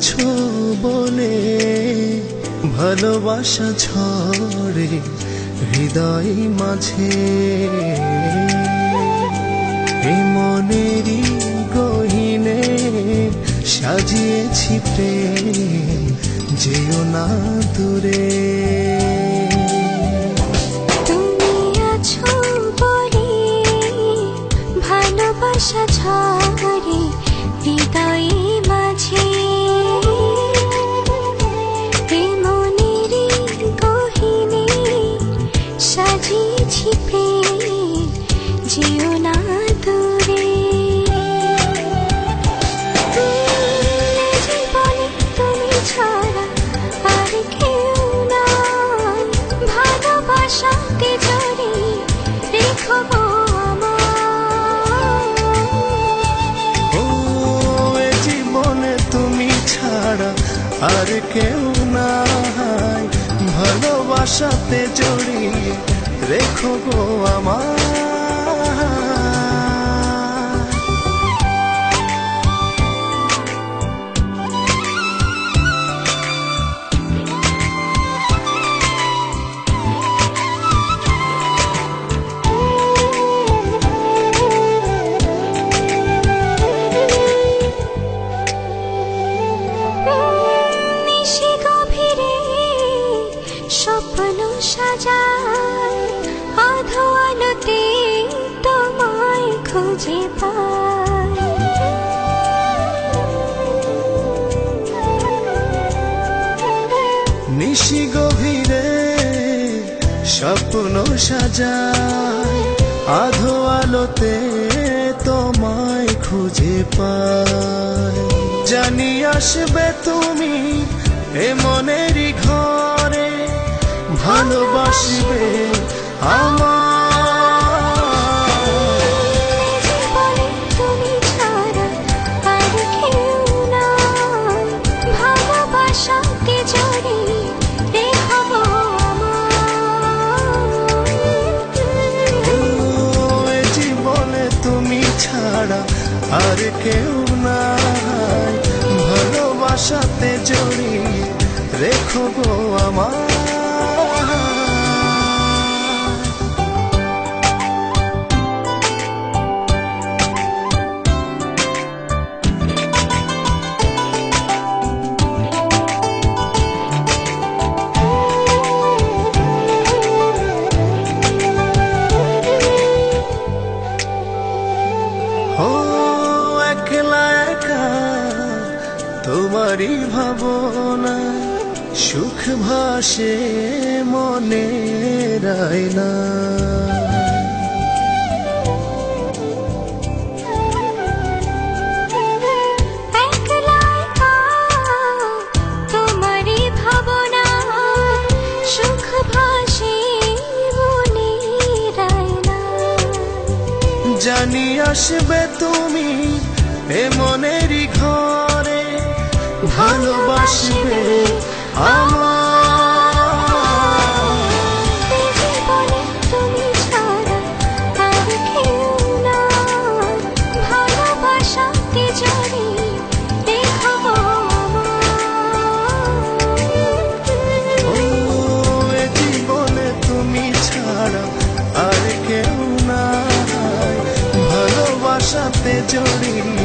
আছো বলে ভালোবাসা ঝরে হৃদয় মাঝে, এ মনেরই গহিনে সাজিয়েছি প্রেম, যেও না দূরে। তুমি আছো বলে ভালোবাসা ঝরে হৃদয় মাঝে, এ মনেরই গহিনে সাজিয়েছি প্রেম, যেও না দূরে। জীবনে তুমি ছাড়া আর কেউ নাই, ভালোবাসাতে জড়িয়ে রেখো গো আমায়। ও এ জীবনে তুমি ছাড়া আর কেউ নাই, ভালোবাসাতে জড়িয়ে রেখো গো আমায়। স্বপ্ন সাজায় আধো আলোতে তোমায় খুঁজে পাই, নিশি গভীরে স্বপ্ন সাজায় আধো আলোতে তোমায় খুঁজে পাই। জানি আসবে তুমি এ মনেরই ঘরে, ভালোবাসবে আমায়। জীবনে তুমি ছাড়া আর কেউ নাই, ভালোবাসাতে জড়িয়ে রেখো গো আমায়। ও এ জীবনে তুমি ছাড়া আর কেউ নাই, ভালোবাসাতে জড়িয়ে রেখো গো আমায়। ও একলা একা তোমারই ভাবনা, সুখ ভাসে মনে রায়না। একলা একা তোমারই ভাবনা, সুখ ভাসে মনে রায়না। জানি আসবে তুমি এ মনেরই ঘরে, ভালোবাসবে আমায়। জীবনে তুমি ছাড়া আর কেউ নাই, ভালোবাসাতে জড়িয়ে রেখো গো আমায়। ও এ জীবনে তুমি ছাড়া আর কেউ নাই, ভালোবাসাতে জড়িয়ে